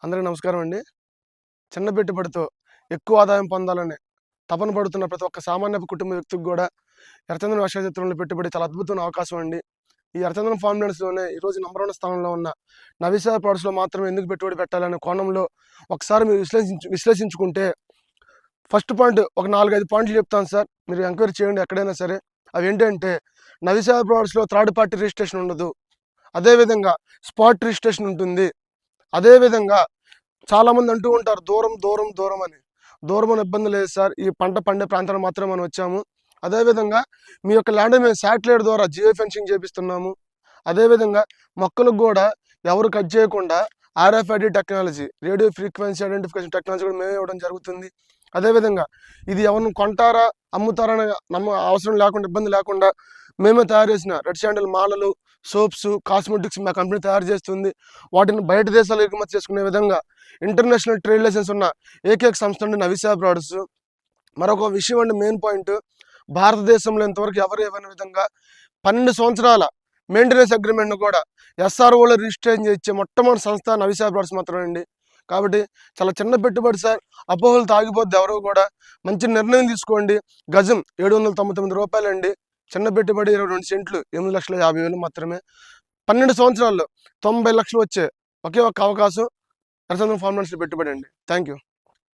అందరికీ నమస్కారం అండి. చిన్న పెట్టుబడితో ఎక్కువ ఆదాయం పొందాలని తపన పడుతున్న ప్రతి ఒక్క సామాన్య కుటుంబ వ్యక్తికి గూడా ఎర్రచందనం వ్యవసాయ క్షేత్రంలో పెట్టుబడి చాలా అద్భుతమైన అవకాశం అండి. ఈ ఎర్రచందనం ఫార్మ్‌లాండ్స్‌లోనే ఈరోజు నంబర్ 1 స్థానంలో ఉన్న నవిసా ప్రొడక్ట్స్‌లో మాత్రమే ఎందుకు పెట్టుబడి పెట్టాలనే కోణంలో ఒకసారి మీరు విశ్లేషించుకుంటే ఫస్ట్ పాయింట్ ఒక 4, 5 పాయింట్లు చెప్తాను సార్. మీరు ఎంక్వైరీ చేయండి ఎక్కడైనా సరే. అవేంటంటే నవిసా ప్రొడక్ట్స్‌లో థర్డ్ పార్టీ రిజిస్ట్రేషన్ ఉండదు. అదే విధంగా స్పాట్ రిజిస్ట్రేషన్ ఉంటుంది. అదే విధంగా చాలామంది అంటూ ఉంటారు దూరం, దూరం, దూరం అని. దూరం అని ఇబ్బంది లేదు సార్. ఈ పంట పండే ప్రాంతానికి మాత్రమే మనం వచ్చాము. అదేవిధంగా మీ యొక్క ల్యాండ్ మేము శాటిలైట్ ద్వారా జియో ఫెన్సింగ్ చేపిస్తున్నాము. అదేవిధంగా మొక్కలకు గూడా ఎవరు కట్ చేయకుండా RFID technology, radio frequency identification technology కూడా మేమే ఇవ్వడం జరుగుతుంది. అదేవిధంగా ఇది ఎవరిని కొంటారా, అమ్ముతారా అనే అవసరం లేకుండా, ఇబ్బంది లేకుండా మేమే తయారు చేసిన రెడ్ శాండిల్ మాలలు, సోప్స్, కాస్మెటిక్స్ మా కంపెనీ తయారు చేస్తుంది. వాటిని బయట దేశాలకు ఎగుమతి చేసుకునే విధంగా ఇంటర్నేషనల్ ట్రేడ్ లైసెన్స్ ఉన్న ఏకైక సంస్థ అండి నవిసా ప్రొడక్ట్స్. మరొక విషయం అండి, మెయిన్ పాయింట్, భారతదేశంలో ఇంతవరకు ఎవరు ఇవ్వని విధంగా 12 సంవత్సరాల మెయింటెనెన్స్ అగ్రిమెంట్‌ను కూడా ఎస్ఆర్ఓలో రిజిస్ట్రేషన్ చేయించే మొట్టమొదటి సంస్థ నవిసా ప్రొడక్ట్స్ మాత్రమే అండి. కాబట్టి చాలా చిన్న పెట్టుబడి సార్. అపోహలు తాగిపోద్ది ఎవరు కూడా. మంచి నిర్ణయం తీసుకోండి. గజం రూ. 799 అండి. చిన్న పెట్టుబడి 22 సెంట్లు 8,50,000 మాత్రమే. 12 సంవత్సరాల్లో 90 లక్షలు వచ్చే ఒకే ఒక్క అవకాశం ఎర్రచందనం ఫార్మ్‌లాండ్స్‌లో పెట్టుబడి అండి. Thank you.